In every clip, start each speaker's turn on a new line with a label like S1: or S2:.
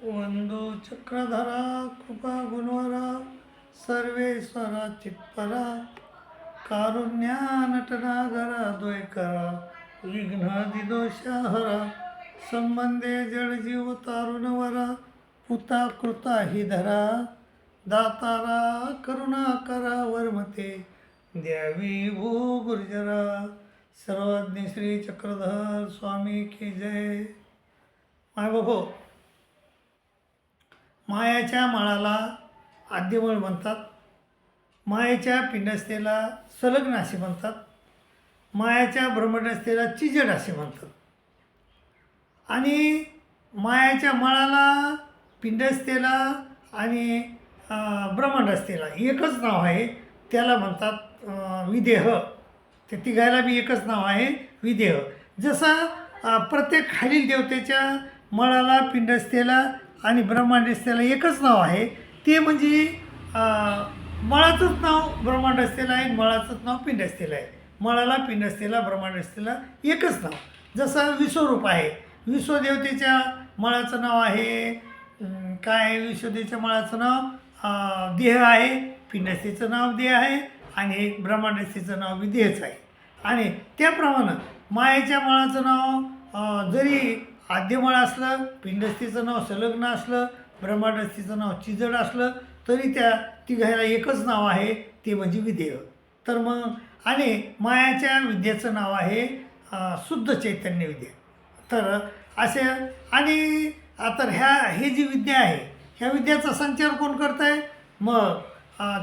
S1: वंदो चक्रधरा कृपा गुणवरा सर्वेश्वरा चित्परा कारुण्यानटनागरा द्वैकरा विघ्नादिदोषहरा संबंधे जडजीव तारुणवरा पुता कृता हि धरा दातारा करुणा करा वर्मते द्यावी भू गुर्जरा सर्वज्ञ श्री चक्रधर स्वामी की जय. माय बाबो, मायाच्या माळाला आद्यमळ म्हणतात, मायेच्या पिंडस्थेला संलग्न असे म्हणतात, मायाच्या ब्रह्मंडस्थेला चिजड असे म्हणतात. आणि मायाच्या माळाला, पिंडस्थेला आणि ब्रह्मंडस्थेला एकच नाव आहे, त्याला म्हणतात विदेह. ते तिघायला बी एकच नाव आहे, विदेह. जसं प्रत्येक खालील देवतेच्या मळाला, पिंडस्थेला आणि ब्रह्मांडस्थेला एकच नाव आहे, ते म्हणजे मळाचंच नाव ब्रह्मांडस्थेला आहे, मळाचंच नाव पिंडस्थेला आहे. मळाला, पिंडस्थेला, ब्रह्मांडस्थेला एकच नाव. जसं विश्वरूप आहे, विश्वदेवतेच्या मळाचं नाव आहे काय, विश्वदेवतेच्या मळाचं नाव देह आहे, पिंडस्थेचं नाव देह आहे आणि ब्रह्मांडस्थेचं नाव बी देहच आहे. आणि त्याप्रमाणे मायेच्या मळाचं नाव जरी आद्यमळ असलं, पिंडस्थेचं नाव संलग्न असलं, ब्रह्मांडस्थेचं नाव चिजड असलं, तरी त्या तिघायला एकच नाव आहे, ते म्हणजे विदेह. तर मग आणि मायाच्या विद्येचं नाव आहे शुद्ध चैतन्य विद्या. तर असे आणि आता हे जी विद्या आहे, ह्या विद्याचा संचार कोण करत आहे? मग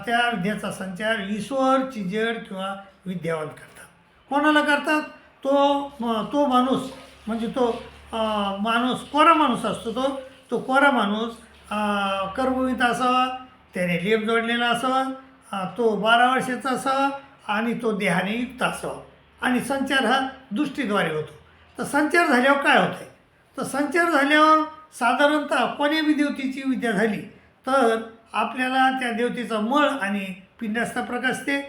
S1: त्या विद्याचा संचार ईश्वर, चिजड किंवा विद्यावान करतात. कोणाला करतात? तो माणूस म्हणजे तो माणूस कोरा माणूस असतो, तो कोरा माणूस कर्मवित असावा, त्याने लेप जोडलेला असावा, तो 12 वर्षाचा असावा आणि तो देहाने युक्त असावा. आणि संचार हा दृष्टीद्वारे होतो. तर संचार झाल्यावर काय होतं आहे? तर संचार झाल्यावर साधारणतः कोण्या बी देवतेची विद्या झाली तर आपल्याला त्या देवतेचा मळ आणि पिंडस्थ प्रकाशते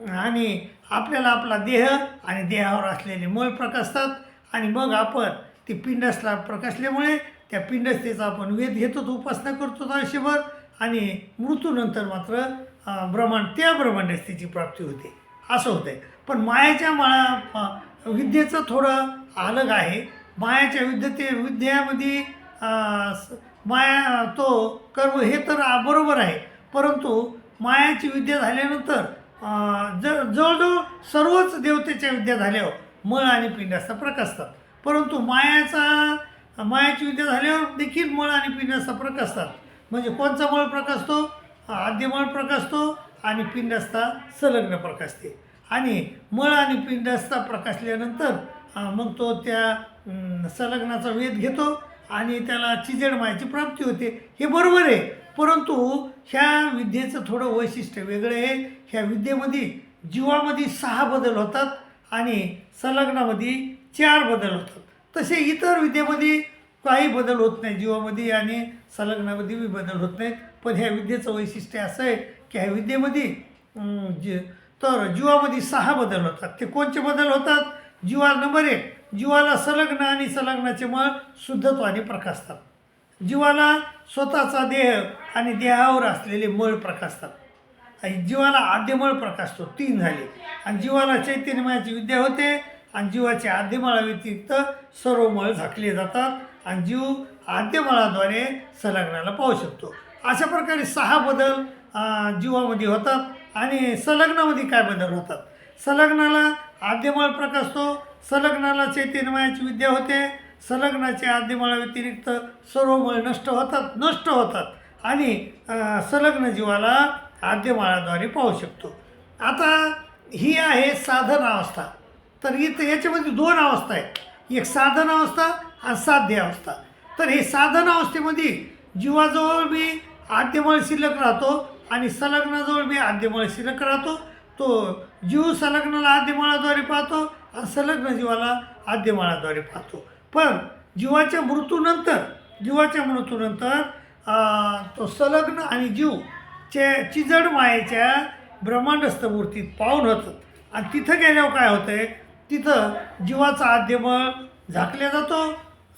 S1: आणि आपल्याला आपला देह आणि देहावर असलेले मळ प्रकाशतात. आणि मग आपण ती पिंडस्थला प्रकाशल्यामुळे त्या पिंडस्थेचा आपण वेध घेतो, उपासना करतो आयुष्यभर. आणि मृत्यूनंतर मात्र त्या ब्रह्मांडस्थेची प्राप्ती होते, असं होतं आहे. पण मायाच्या विद्येचं थोडं अलग आहे. मायाच्या विद्यामध्ये माया तो कर्म हे तर बरोबर आहे, परंतु मायाची विद्या झाल्यानंतर जवळजवळ सर्वच देवतेच्या विद्या झाल्यावर मळ आणि पिंडस्थ प्रकाशतात. परंतु मायाची विद्या झाल्यावर देखील मळ आणि पिंडस्थ प्रकाशतात. म्हणजे कोणचा मळ प्रकाशतो? आद्यमळ प्रकाशतो आणि पिंडस्थ संलग्न प्रकाशते. आणि मळ आणि पिंडस्थ प्रकाशल्यानंतर मग तो त्या संलग्नाचा वेध घेतो आणि त्याला चिजड मायाची प्राप्ती होते. हे बरोबर आहे, परंतु ह्या विद्येचं थोडं वैशिष्ट्य वेगळं आहे. ह्या विद्येमध्ये जीवामध्ये 6 बदल होतात आणि संलग्नामध्ये 4 बदल होतात. तसे इतर विद्येमध्ये काही बदल होत नाही, जीवामध्ये आणि संलग्नामध्ये बी बदल होत नाहीत. पण ह्या विद्येचं वैशिष्ट्य असं आहे की ह्या विद्येमध्ये तर जीवामध्ये 6 बदल होतात. ते कोणते बदल होतात? नंबर 1, जीवाला संलग्न आणि संलग्नाचे मळ शुद्धत्वाने प्रकाशतात. जीवाला स्वतःचा देह आणि देहावर असलेले मळ प्रकाशतात. आणि जीवाला आद्यमळ प्रकाशतो, 3 झाले. आणि जीवाला चैतन्यमयाची विद्या होते आणि जीवाच्या आद्यमळाव्यतिरिक्त सर्व मळ झाकले जातात आणि जीव आद्यमळाद्वारे संलग्नाला पाहू शकतो. अशा प्रकारे 6 बदल जीवामध्ये होतात. आणि संलग्नामध्ये काय बदल होतात? संलग्नाला आद्यमळ प्रकाशतो, संलग्नाला चैतन्यमयाची विद्या होते, संलग्नाच्या आद्यमळाव्यतिरिक्त सर्व मळ नष्ट होतात आणि संलग्न जीवाला आद्यमळाद्वारे पाहू शकतो. आता ही आहे साधन अवस्था. तर याच्यामध्ये 2 अवस्था आहेत, एक साधन अवस्था आणि साध्य अवस्था. तर हे साधन अवस्थेमध्ये जीवाजवळ बी आद्यमळ शिल्लक राहतो आणि संलग्नाजवळ बी आद्यमळ शिल्लक राहतो. तो जीव संलग्नाला आद्यमळाद्वारे पाहतो आणि संलग्न जीवाला आद्यमळाद्वारे पाहतो. पण जीवाच्या मृत्यूनंतर तो संलग्न आणि जीव चिजड मायेच्या ब्रह्मांडस्थ मूर्तीत पाहून होतात. आणि तिथं गेल्यावर काय होतं आहे? तिथं जीवाचा आद्यमळ झाकल्या जातो,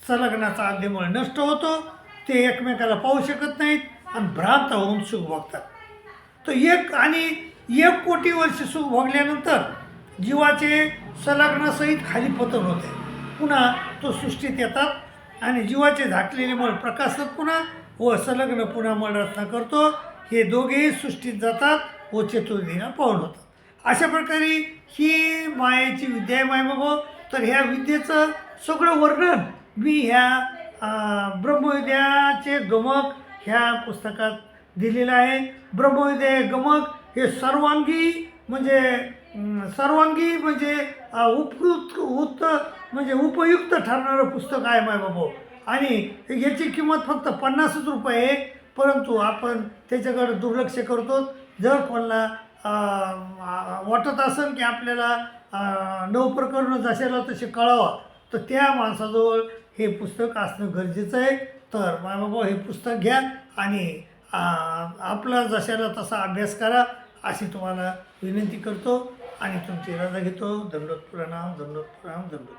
S1: संलग्नाचा आद्यमळ नष्ट होतो, ते एकमेकाला पाहू शकत नाहीत आणि भ्रांत होऊन सुख भोगतात. तर 1 कोटी वर्ष सुख भोगल्यानंतर जीवाचे संलग्नासहित खाली पतन होते. पुन्हा तो सृष्टीत येतात आणि जीवाचे झाकलेले मळ प्रकाशात पुन्हा व संलग्न पुन्हा मळ रचना करतो. हे दोघेही सृष्टीत जातात व चतुर्दिना पावन होतात. अशा प्रकारे ही मायेची विद्या आहे मायबाबा. तर ह्या विद्येचं सगळं वर्णन मी ह्या ब्रह्मविद्याचे गमक ह्या पुस्तकात दिलेलं आहे. ब्रह्मविद्या गमक हे सर्वांगी म्हणजे उपयुक्त ठरणारं पुस्तक आहे मायबाबा. आणि याची किंमत फक्त 50 रुपये आहे. परंतु आपण त्याच्याकडे दुर्लक्ष करतो. जर कोणाला वाटत असेल की आपल्याला नवप्रकरण जशाला तसे कळावं तर त्या माणसाजवळ हे पुस्तक असणं गरजेचं आहे. तर मायबाबा हे पुस्तक घ्या आणि आपला जशाला तसा अभ्यास करा अशी तुम्हाला विनंती करतो आणि तुमची रजा घेतो. दंडोत प्रणाम, दंडोत प्रणाम, दंडोत.